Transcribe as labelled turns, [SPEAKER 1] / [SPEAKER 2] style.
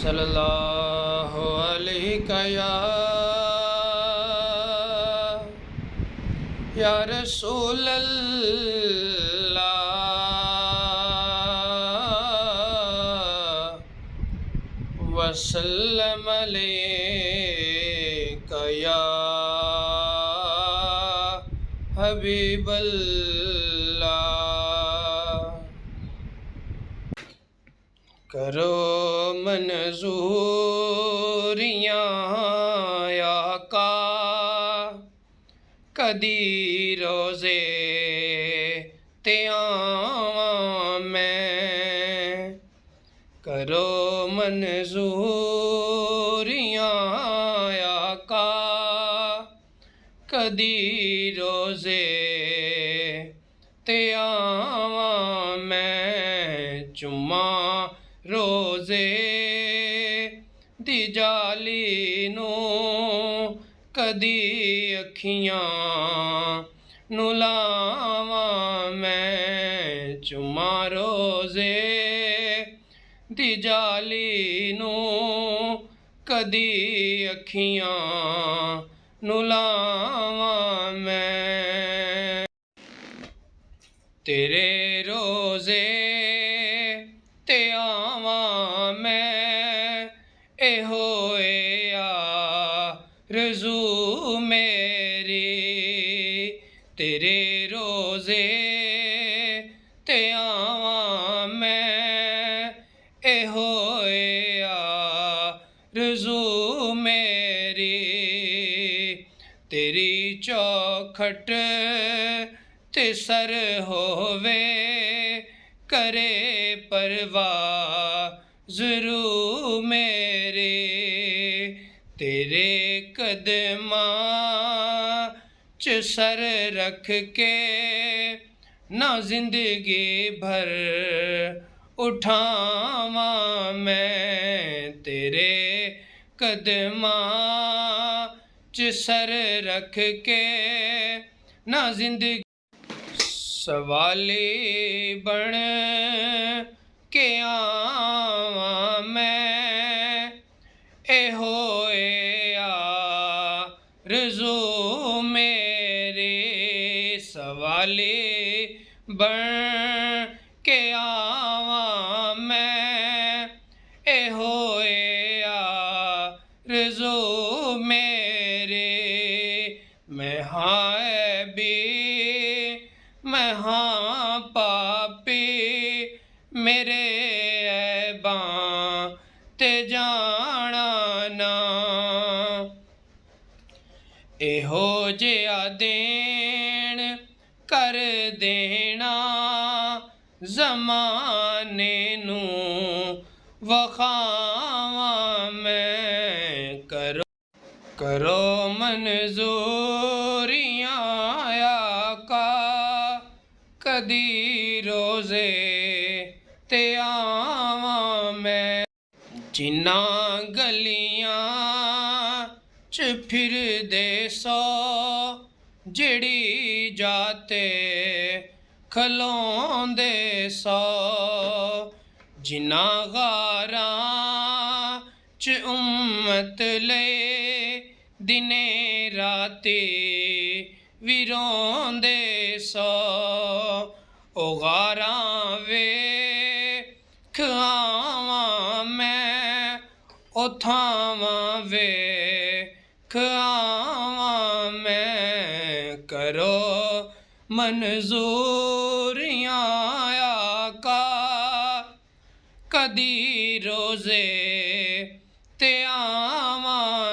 [SPEAKER 1] सल्लल्लाहु अलैहि या रसूल अल्लाह वसल्लम अलैका या हबीब अल्लाह। करो मंजूरियाँ या का कदी रोज़े ते आवां मैं। करो मंजूरियाँ या का कदी रोज़े ते आवां मैं। चुम्मा रोज़े दी जाली नूं कदी अखियां नूं लावां मैं। चुम्मा रोज़े दी जाली नूं कदी अखियां नूं लावां मैं। तेरे रोज़े ते आवां मैं ए होए आरज़ू मेरी। तेरे रोज़े ते आवां मैं ए होए आरज़ू मेरी। तेरी चौखट ते सर होवे करे परवाज़ रूह मेरे। तेरे कदमां च सर रख के ना जिंदगी भर उठावां मैं। तेरे कदमां च सर रख के ना जिंदगी सवाली बन के आवां मैं ए होए आरज़ू मेरी। सवाली बन के आवां मैं ए होए आरज़ू मेरी। मैं हाँ भी मैं हाँ पापी मेरे ऐबां ते जाना ना। एहो जिहा देन कर देना ज़माने नूं वखावां मैं। करो मंजूरियाँ या का कदी रोज़े ते आवां मैं। जिन्हां गलियां च फिरदे सौ जेड़ी जाते खलोंदे सौ। जिन्हां गारां च उम्मत ले दिने राती भी रोंदे सौ। ओ गारां वेख आवां मैं ओ थावां वेख आवां मैं। करो मंजूरियाँ या का कदी रोज़े ते आवां